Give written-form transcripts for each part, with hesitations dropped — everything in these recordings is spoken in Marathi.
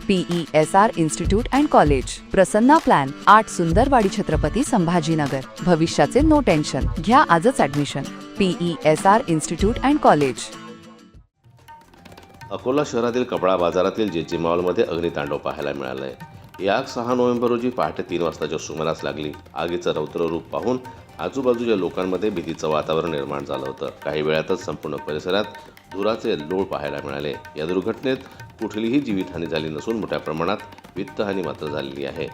PESR institute and college, Prasanna plan, 8 Sundarwadi, Chhatrapati Sambhajinagar. भविष्याचे नो टेन्शन. घ्या आजच admission. PESR institute and college. Akola शहरातील कपडा बाजारातील JJ मॉलमध्ये अग्नितांडव पाहायला मिळालंय. ही आग 6 नोव्हेंबर रोजी पहाटे 3 वाजताच्या सुमारास लागली. आगीचं रौद्र रूप पाहून आजूबाजूच्या लोकांमध्ये भीतीचं वातावरण निर्माण झालं होतं. काही वेळातच संपूर्ण परिसरात धुराचे लोळ पाहायला मिळाले. या दुर्घटनेत कुठलीही जीवितहानी झाली नसून मोठ्या प्रमाणात वित्तहानी मात्र झालेली आहे.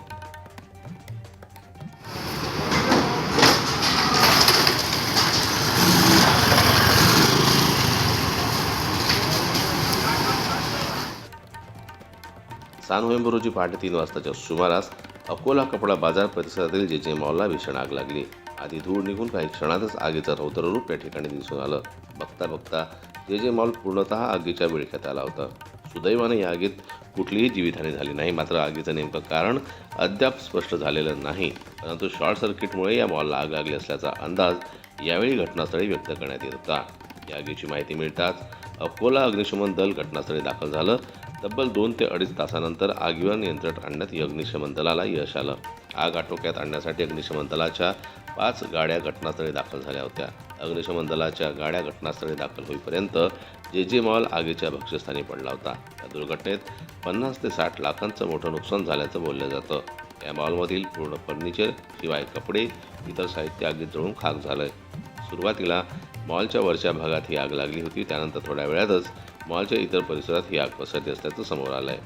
नोव्हेंबर रोजी पहाटे 3 वाजताच्या सुमारास अकोला कपडा बाजार परिसरातील JJ मॉलला भीषण आग लागली. आधी धूळ निघून काही क्षणातच आगीचं रौद्र रूप या ठिकाणी दिसून आलं. बघता बघता JJ मॉल पूर्णतः आगीच्या विळख्यात आला होता. सुदैवाने या आगीत कुठलीही जीवितहानी झाली नाही. मात्र आगीचं नेमकं कारण अद्याप स्पष्ट झालेलं नाही. परंतु शॉर्ट सर्किटमुळे या मॉलला आग लागली असल्याचा अंदाज यावेळी घटनास्थळी व्यक्त करण्यात येत होता. या आगीची माहिती मिळताच अकोला अग्निशमन दल घटनास्थळी दाखल झालं. तब्बल 2 ते 2.5 तासानंतर आगीवर नियंत्रण आणण्यात अग्निशमन दलाला यश आलं. आग आटोक्यात आणण्यासाठी अग्निशमन दलाच्या 5 गाड्या घटनास्थळी दाखल झाल्या होत्या. अग्निशमन दलाच्या गाड्या घटनास्थळी दाखल होईपर्यंत JJ मॉल आगीच्या भक्ष्यस्थानी पडला होता. या दुर्घटनेत 50 ते 60 लाखांचं मोठं नुकसान झाल्याचं बोललं जातं. या मॉलमधील पूर्ण फर्निचर शिवाय कपडे, इतर साहित्य आगीत जळून खाक झालंय. सुरुवातीला मॉलच्या वरच्या भागात ही आग लागली होती. त्यानंतर थोड्या वेळातच मॉलच्या इतर परिसरात ही आग पसरली असल्याचं समोर आलंय.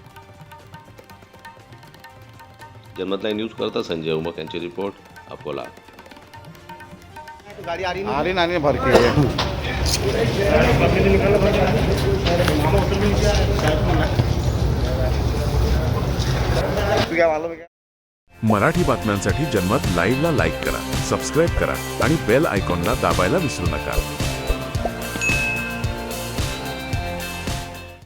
जनमत लाईव्ह न्यूज करता संजय उमक यांची रिपोर्ट, अकोला. गाड़ी भर के मराठी बातम्यांसाठी जनमत लाईव्हला लाईक करा, सबस्क्राईब करा आणि बेल आयकॉनला दाबायला विसरू नका.